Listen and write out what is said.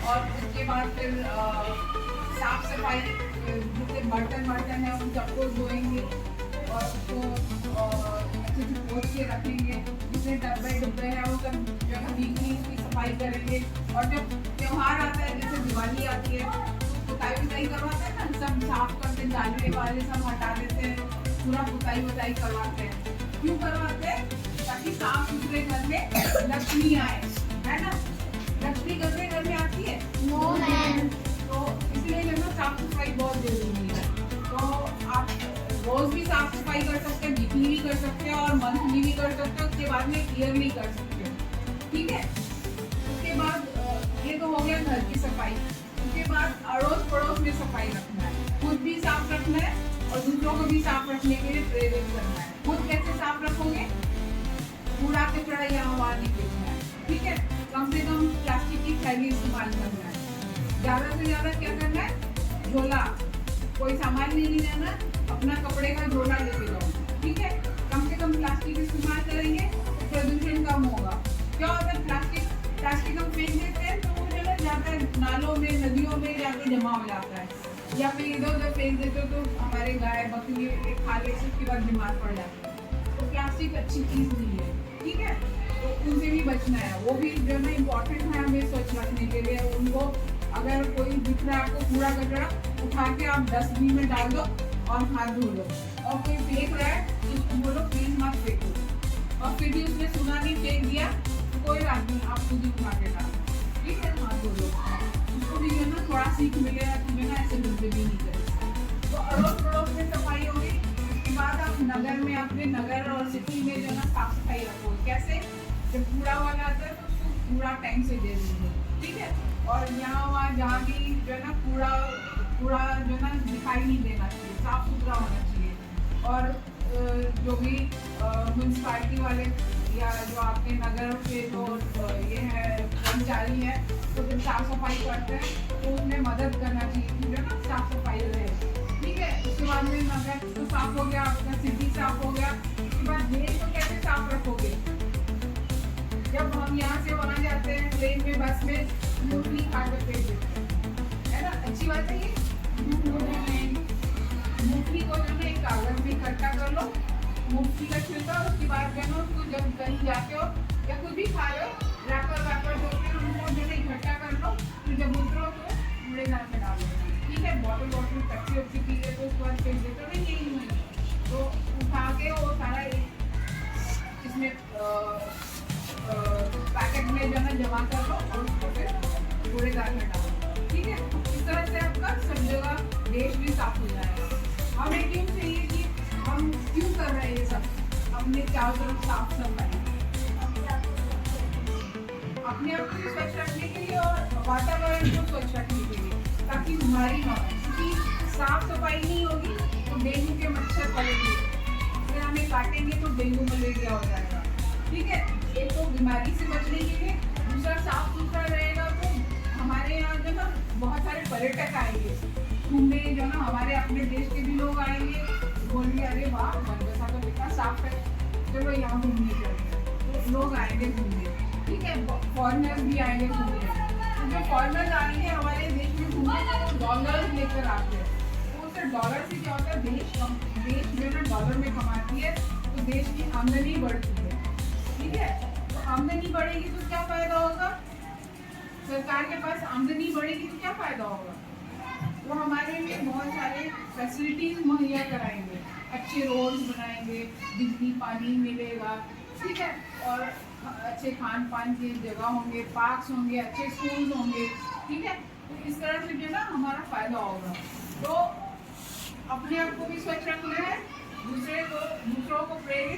और उसके बाद फिर साफ सफाई, जितने बर्तन है उन सबको धोएंगे और उसको अच्छे से पोंछ के रखेंगे। जितने डब्बे हैं वो सब जो है वीकली उसकी सफाई करेंगे। और जब त्योहार आता है, जैसे दिवाली आती है, पुताई करवाते हैं ना, सब साफ करते, जाले वाले सब हटा देते हैं, पूरा पुताई करवाते हैं। क्यों करवाते हैं? ताकि साफ सुथरे घर में लक्ष्मी आए, है ना। लक्ष्मी घर में आती है नो मैम। तो इसलिए जो है साफ सफाई बहुत जरूरी है। तो आप रोज भी साफ सफाई कर सकते हैं, वीकली भी कर सकते हैं और मंथली भी कर सकते हैं, उसके बाद में ईयरली कर सकते हैं, ठीक है। उसके बाद ये तो हो गया घर की सफाई। उसके बाद अड़ोस पड़ोस में सफाई रखना है, खुद भी साफ रखना है और दूसरों को भी साफ रखने के लिए प्रेरित करना है। खुद कैसे साफ रखोगे? कूड़ा कचरा यहाँ वहाँ नहीं फेंकना है, ठीक है। कम से कम प्लास्टिक की थैली इस्तेमाल करना है। ज्यादा से ज्यादा क्या करना है? झोला, कोई सामान नहीं जाना, अपना कपड़े का झोला लेके जाओ, ठीक है। कम से कम प्लास्टिक इस्तेमाल करेंगे तो प्रदूषण कम होगा। क्या होता है, प्लास्टिक हम फेंक देते हैं तो वो जो है जाता है नालों में, नदियों में जाके जमा हो जाता है, या फिर इधर उधर फेंक देते हो तो हमारे गाय बकरी खा ले, उसके बाद बीमार पड़ जाते हैं। तो प्लास्टिक अच्छी चीज नहीं है, ठीक है। तो उनसे भी बचना है, वो भी जो है इम्पोर्टेंट है हमें स्वच्छ रखने के लिए। उनको अगर कोई दिख रहा है आपको कूड़ा कचरा, उठा के आप डस्टबिन में डाल दो और हाथ धो लो। और कोई फेंक रहा है तो उसको बोलो प्लीज मत फेंको। और फिर भी उसने सुना नहीं, फेंक दिया, तो कोई बात नहीं, आप खुद ही उठा के डालो, ठीक है, हाथ धो लो। उसको भी जो ना थोड़ा सीख मिलेगा कि मैं ऐसे गंदगी नहीं करें। तो अड़ोस पड़ोस में सफाई होगी। उसके बाद आप नगर में, अपने नगर और सिटी में जो ना साफ सफाई रखो। कैसे? जब कूड़ा वाला आता है तो उसको कूड़ा टाइम से दे दीजिए, ठीक है। और यहाँ वहाँ जहाँ भी जो है ना कूड़ा जो ना दिखाई नहीं देना चाहिए, साफ सुथरा होना चाहिए। और जो भी म्यूनसिपालिटी वाले या जो आपके नगर के जो ये है कर्मचारी है, तो जब साफ सफाई करते हैं तो उसमें मदद करना चाहिए कि जो ना साफ सफाई रहे, ठीक है। उसके बाद में नगर तो साफ हो गया, आपका सिटी साफ हो गया। उसके बाद देश को कैसे साफ रखोगे? जब हम यहाँ से वहाँ जाते हैं, ट्रेन में, बस में, मूंगफली खा कर फेंक देते हैं, है ना। अच्छी बात है ये? मूंगफली को जो है एक कागज में इकट्ठा कर लो, मूंगफली का छिलका। उसके बाद जो है उसको जब कहीं जाते हो या कुछ भी खा रहे हो, रैपर धो के उनको जो है इकट्ठा कर लो। फिर जब उतरो तो कूड़ेदान में डाल दो, ठीक है। बॉटल कच्ची उच्ची पी ले तो उसके बाद फेंक देते हो, नहीं यही नहीं तो उठा के वो सारा इसमें पैकेट में जो है जमा कर लो और उसको फिर कूड़ेदान में डालो, ठीक है। इस तरह से आपका सब जगह देश भी साफ हो जाएगा। हमें क्यों चाहिए कि हम क्यों कर रहे हैं ये सब? अपने चारों तरफ साफ सफाई, अपने आप को स्वच्छ रखने के लिए और वातावरण को स्वच्छ रखने के लिए, ताकि बीमारी ना हो। क्योंकि साफ सफाई नहीं होगी तो डेंगू के मच्छर पलेंगे, फिर हमें काटेंगे तो डेंगू मलेरिया हो जाएगा, ठीक है। एक तो बीमारी से बचने के लिए, दूसरा साफ सुथरा रहेगा तो हमारे यहाँ जो ना बहुत सारे पर्यटक आएंगे घूमने, जो ना हमारे अपने देश के भी लोग आएंगे, बोलेंगे अरे वाह बनबसा तो कितना साफ है, चलो यहाँ घूमने चलते हैं। तो लोग आएंगे घूमने, ठीक है। फॉरेनर्स भी आएंगे घूमने। तो जो फॉरेनर्स आएंगे हमारे देश में घूमने तो डॉलर लेकर आते हैं। तो उससे डॉलर से क्या होता है, देश जो ना डॉलर में कमाती है, तो देश की आमदनी बढ़ती है, ठीक है। तो आमदनी बढ़ेगी तो क्या फायदा होगा? सरकार के पास आमदनी बढ़ेगी तो क्या फायदा होगा? वो हमारे लिए बहुत सारे फैसिलिटीज मुहैया कराएंगे, अच्छे रोड्स बनाएंगे, बिजली पानी मिलेगा, ठीक है। और अच्छे खान पान की जगह होंगे, पार्क्स होंगे, अच्छे स्कूल होंगे, ठीक है। तो इस तरह से जो ना हमारा फायदा होगा। तो अपने आप को भी स्वच्छ रखना है, दूसरों को प्रेरित